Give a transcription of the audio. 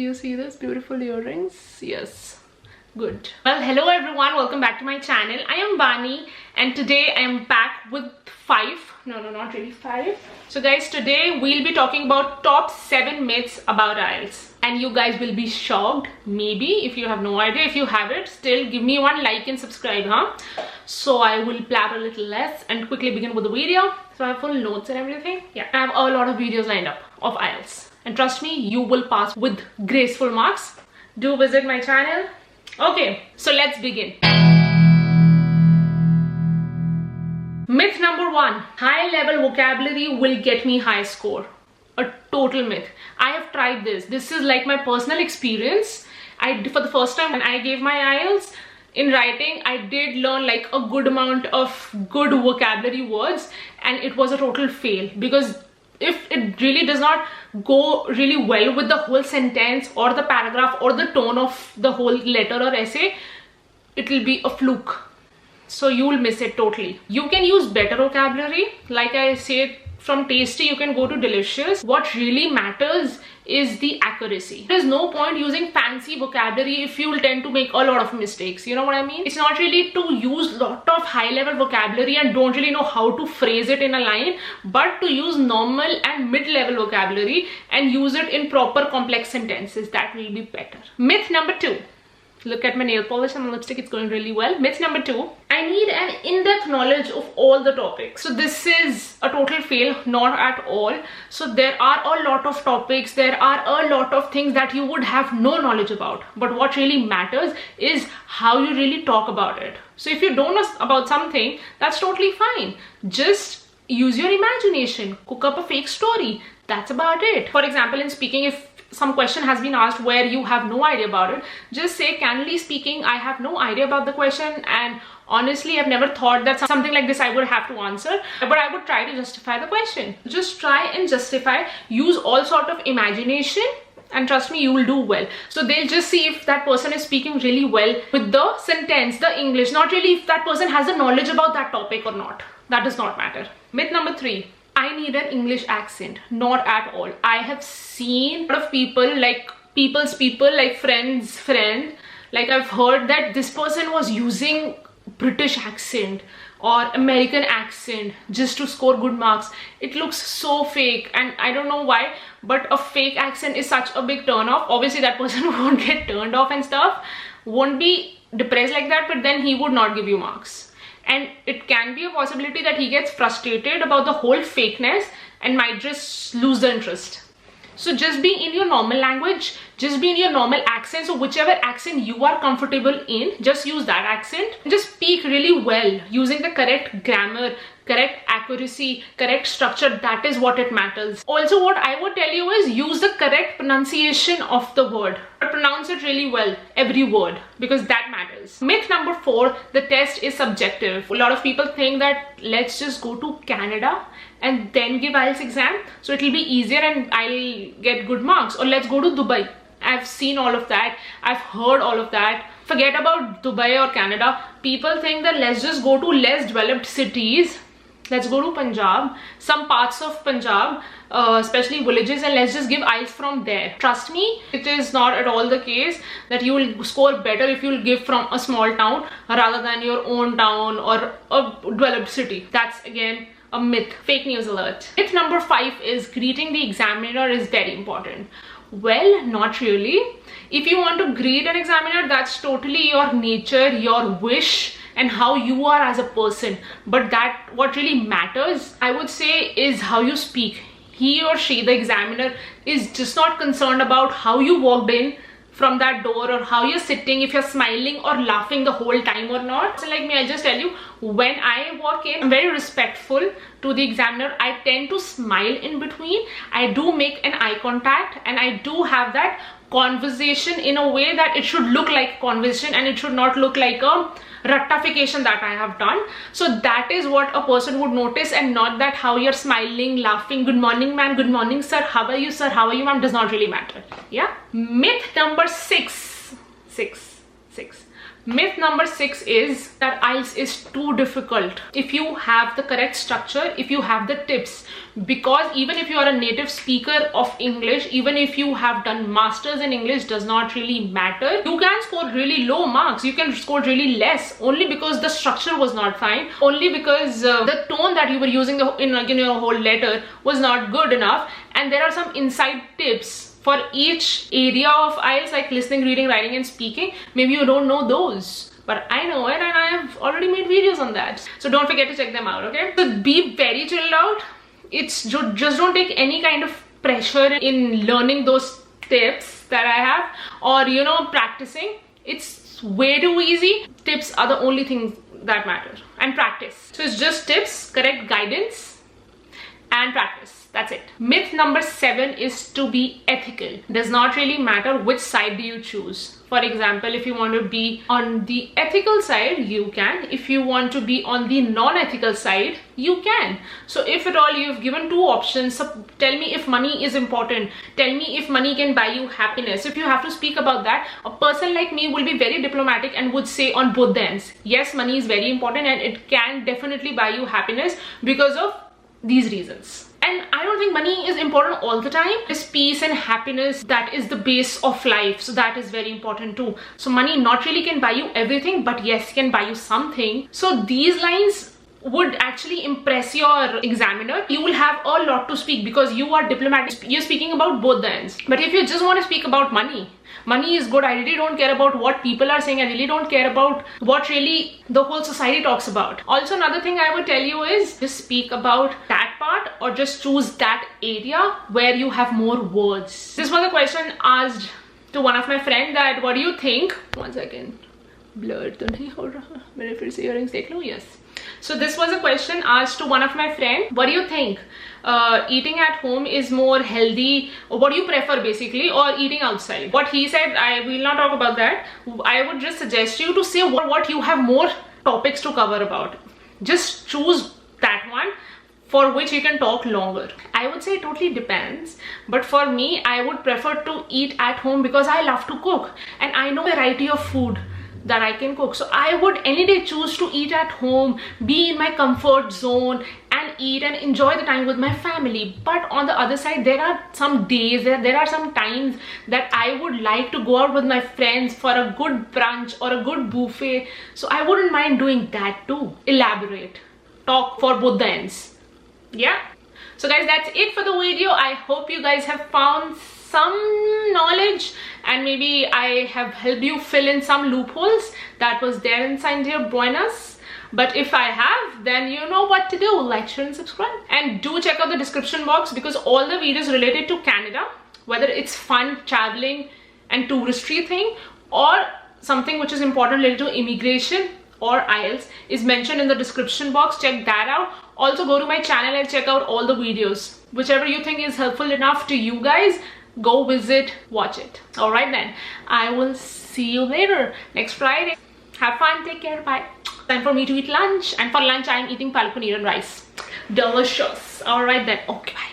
Do you see this beautiful earrings? Yes. Good. Well, hello everyone, welcome back to my channel. I am Bani and today I am back with not really five. So guys, today we'll be talking about top 7 myths about IELTS. And you guys will be shocked, maybe, if you have no idea. If you have it, still give me one like and subscribe, huh? So I will blab a little less and quickly begin with the video. So I have full notes and everything. Yeah, I have a lot of videos lined up of IELTS. And trust me, you will pass with graceful marks. Do visit my channel. Okay, so let's begin. Myth number 1. High level vocabulary will get me high score. A total myth. I have tried this. This is like my personal experience. For the first time when I gave my IELTS, in writing, I did learn like a good amount of good vocabulary words and it was a total fail, because if it really does not go really well with the whole sentence or the paragraph or the tone of the whole letter or essay, it will be a fluke. So you will miss it totally. You can use better vocabulary. Like I said, from tasty you can go to delicious. What really matters is the accuracy. There's no point using fancy vocabulary if you will tend to make a lot of mistakes. You know what I mean? It's not really to use lot of high level vocabulary and don't really know how to phrase it in a line, but to use normal and mid level vocabulary and use it in proper complex sentences. That will be better. Myth number 2. Look at my nail polish and my lipstick, it's going really well. Myth number 2. I need an in-depth knowledge of all the topics. So this is a total fail, not at all. So there are a lot of topics, there are a lot of things that you would have no knowledge about. But what really matters is how you really talk about it. So if you don't know about something, that's totally fine. Just use your imagination, cook up a fake story. That's about it. For example, in speaking, if some question has been asked where you have no idea about it, just say, candidly speaking, I have no idea about the question and honestly I've never thought that something like this I would have to answer, but I would try to justify the question. Just try and justify, use all sort of imagination, and trust me, you will do well. So they'll just see if that person is speaking really well with the sentence, the English, not really if that person has the knowledge about that topic or not. That does not matter. Myth number 3. I need an English accent. Not at all. I have seen a lot of people, like people's people, like friends, like I've heard that this person was using British accent or American accent just to score good marks. It looks so fake and I don't know why, but a fake accent is such a big turn off. Obviously that person won't get turned off and stuff, won't be depressed like that, but then he would not give you marks. And it can be a possibility that he gets frustrated about the whole fakeness and might just lose the interest. So just be in your normal language, just be in your normal accent. So whichever accent you are comfortable in, just use that accent. Just speak really well using the correct grammar, correct accuracy, correct structure. That is what it matters. Also, what I would tell you is use the correct pronunciation of the word. Pronounce it really well, every word, because that matters. Myth number 4, the test is subjective. A lot of people think that let's just go to Canada and then give IELTS exam, so it'll be easier and I'll get good marks. Or let's go to Dubai. I've seen all of that. I've heard all of that. Forget about Dubai or Canada. People think that let's just go to less developed cities. Let's go to Punjab, some parts of Punjab, especially villages, and let's just give IELTS from there. Trust me, it is not at all the case that you will score better if you will give from a small town rather than your own town or a developed city. That's again a myth. Fake news alert. Myth number 5 is greeting the examiner is very important. Well, not really. If you want to greet an examiner, that's totally your nature, your wish, and how you are as a person. But that what really matters, I would say, is how you speak. He or she, the examiner, is just not concerned about how you walked in from that door or how you're sitting, if you're smiling or laughing the whole time or not. So like me, I'll just tell you, when I walk in, I'm very respectful to the examiner. I tend to smile in between. I do make an eye contact and I do have that conversation in a way that it should look like conversation and it should not look like a rectification that I have done. So that is what a person would notice, and not that how you're smiling, laughing, good morning ma'am, good morning sir, how are you sir, how are you ma'am, does not really matter. Yeah. Myth number 6. Myth number 6 is that IELTS is too difficult if you have the correct structure, if you have the tips. Because even if you are a native speaker of English, even if you have done masters in English, does not really matter. You can score really low marks, you can score really less, only because the structure was not fine, only because the tone that you were using in your whole letter was not good enough. And there are some inside tips for each area of IELTS, like listening, reading, writing and speaking. Maybe you don't know those, but I know it and I have already made videos on that. So don't forget to check them out, okay? So be very chilled out. It's just don't take any kind of pressure in learning those tips that I have, or practicing. It's way too easy. Tips are the only things that matter, and practice. So it's just tips, correct guidance and practice. That's it. Myth number 7 is to be ethical. Does not really matter which side do you choose. For example, if you want to be on the ethical side, you can. If you want to be on the non-ethical side, you can. So if at all you've given 2 options, so tell me if money is important. Tell me if money can buy you happiness. If you have to speak about that, a person like me will be very diplomatic and would say on both the ends, yes, money is very important and it can definitely buy you happiness because of these reasons. And I don't think money is important all the time. It's peace and happiness that is the base of life. So that is very important too. So money not really can buy you everything, but yes, can buy you something. So these lines would actually impress your examiner. You will have a lot to speak because you are diplomatic. You're speaking about both the ends. But if you just want to speak about money, money is good. I really don't care about what people are saying. I really don't care about what really the whole society talks about. Also, another thing I would tell you is just speak about that part or just choose that area where you have more words. This was a question asked to one of my friends that what do you think? 1 second. Blurred to nahi ho raha. Mere fir se earrings dekh lo. Yes. So this was a question asked to one of my friends. What do you think? Eating at home is more healthy, or what do you prefer basically, or eating outside? What he said, I will not talk about that. I would just suggest you to say what you have more topics to cover about. Just choose that one for which you can talk longer. I would say it totally depends, but for me, I would prefer to eat at home because I love to cook and I know a variety of food that I can cook. So I would any day choose to eat at home, be in my comfort zone and eat and enjoy the time with my family. But on the other side, there are some days, there are some times that I would like to go out with my friends for a good brunch or a good buffet. So I wouldn't mind doing that too. Elaborate. Talk for both the ends. Yeah. So guys, that's it for the video. I hope you guys have found some knowledge and maybe I have helped you fill in some loopholes that was there inside your buenas. But if I have, then you know what to do. Like, share and subscribe. And do check out the description box because all the videos related to Canada, whether it's fun, traveling and touristy thing or something which is important related to immigration or IELTS, is mentioned in the description box. Check that out. Also go to my channel and check out all the videos. Whichever you think is helpful enough to you guys, go visit, watch it. Alright then, I will see you later next Friday. Have fun, take care, bye. Time for me to eat lunch, and for lunch I am eating palak paneer and rice. Delicious. Alright then, okay, bye.